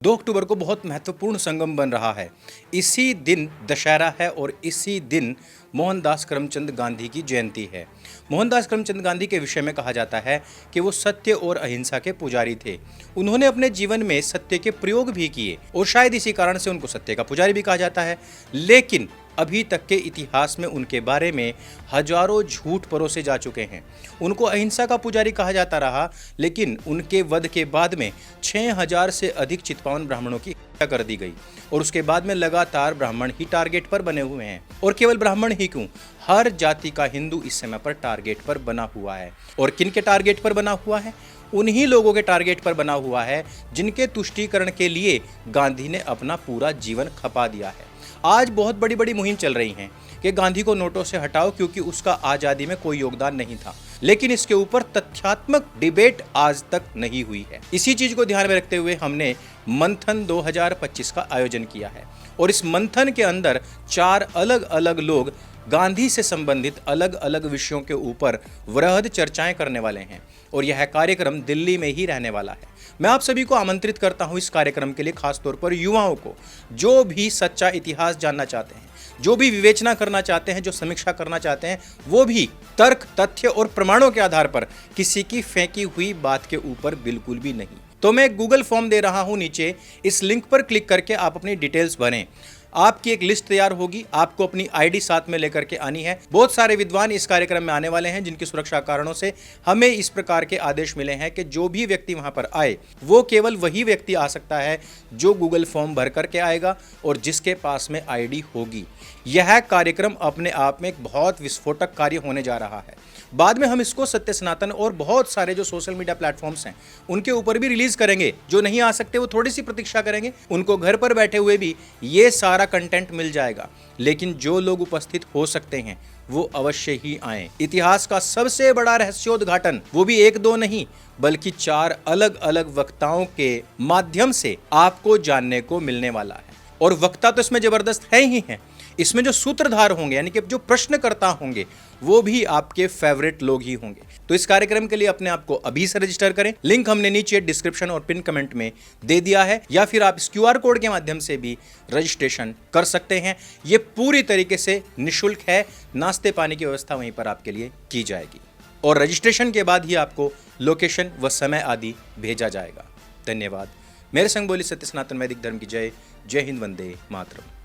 2 अक्टूबर को बहुत महत्वपूर्ण संगम बन रहा है। इसी दिन दशहरा है और इसी दिन मोहनदास करमचंद गांधी की जयंती है। मोहनदास करमचंद गांधी के विषय में कहा जाता है कि वो सत्य और अहिंसा के पुजारी थे। उन्होंने अपने जीवन में सत्य के प्रयोग भी किए और शायद इसी कारण से उनको सत्य का पुजारी भी कहा जाता है। लेकिन अभी तक के इतिहास में उनके बारे में हजारों झूठ परोसे जा चुके हैं। उनको अहिंसा का पुजारी कहा जाता रहा, लेकिन उनके वध के बाद में 6000 से अधिक चितपावन ब्राह्मणों की हत्या कर दी गई और उसके बाद में लगातार ब्राह्मण ही टारगेट पर बने हुए हैं। और केवल ब्राह्मण ही क्यों, हर जाति का हिंदू इस समय पर टारगेट पर बना हुआ है। और किन के टारगेट पर बना हुआ है? उन्हीं लोगों के टारगेट पर बना हुआ है जिनके तुष्टीकरण के लिए गांधी ने अपना पूरा जीवन खपा दिया है। आज बहुत बड़ी बड़ी मुहिम चल रही हैं कि गांधी को नोटों से हटाओ क्योंकि उसका आज़ादी में कोई योगदान नहीं था, लेकिन इसके ऊपर तथ्यात्मक डिबेट आज तक नहीं हुई है। इसी चीज को ध्यान में रखते हुए हमने मंथन 2025 का आयोजन किया है और इस मंथन के अंदर 4 अलग अलग लोग गांधी से संबंधित अलग अलग विषयों के ऊपर वृहद चर्चाएं करने वाले हैं और यह कार्यक्रम दिल्ली में ही रहने वाला है। मैं आप सभी को आमंत्रित करता हूं इस कार्यक्रम के लिए, खासतौर पर युवाओं को, जो भी सच्चा इतिहास जानना चाहते हैं, जो भी विवेचना करना चाहते हैं, जो समीक्षा करना चाहते हैं, वो भी तर्क, तथ्य और प्रमाणों के आधार पर, किसी की फेंकी हुई बात के ऊपर बिल्कुल भी नहीं। तो मैं गूगल फॉर्म दे रहा हूं नीचे, इस लिंक पर क्लिक करके आप अपनी डिटेल्स भरें। आपकी एक लिस्ट तैयार होगी, आपको अपनी आईडी साथ में लेकर के आनी है। बहुत सारे विद्वान इस कार्यक्रम में आने वाले हैं जिनकी सुरक्षा कारणों से हमें इस प्रकार के आदेश मिले हैं कि जो भी व्यक्ति वहां पर आए वो केवल वही व्यक्ति आ सकता है जो गूगल फॉर्म भर करके आएगा और जिसके पास में आईडी होगी। यह कार्यक्रम अपने आप में एक बहुत विस्फोटक कार्य होने जा रहा है। बाद में हम इसको सत्य सनातन और बहुत सारे जो सोशल मीडिया प्लेटफॉर्म्स हैं उनके ऊपर भी रिलीज करेंगे। जो नहीं आ सकते वो थोड़ी सी प्रतीक्षा करेंगे, उनको घर पर बैठे हुए भी ये सारा कंटेंट मिल जाएगा। लेकिन जो लोग उपस्थित हो सकते हैं वो अवश्य ही आएं। इतिहास का सबसे बड़ा रहस्योद्घाटन, वो भी 1-2 नहीं बल्कि 4 अलग अलग वक्ताओं के माध्यम से आपको जानने को मिलने वाला है। और वक्ता तो इसमें जबरदस्त है ही हैं। इसमें जो सूत्रधार होंगे यानी कि जो प्रश्नकर्ता होंगे वो भी आपके फेवरेट लोग ही होंगे। तो इस कार्यक्रम के लिए अपने आप को अभी से रजिस्टर करें। लिंक हमने नीचे डिस्क्रिप्शन और पिन कमेंट में दे दिया है, या फिर आप इस QR कोड के माध्यम से भी रजिस्ट्रेशन कर सकते हैं। ये पूरी तरीके से निःशुल्क है, नाश्ते पानी की व्यवस्था वहीं पर आपके लिए की जाएगी और रजिस्ट्रेशन के बाद ही आपको लोकेशन व समय आदि भेजा जाएगा। धन्यवाद। मेरे संग बोली सत्य सनातन वैदिक धर्म की जय। जय हिंद, वंदे मातरम।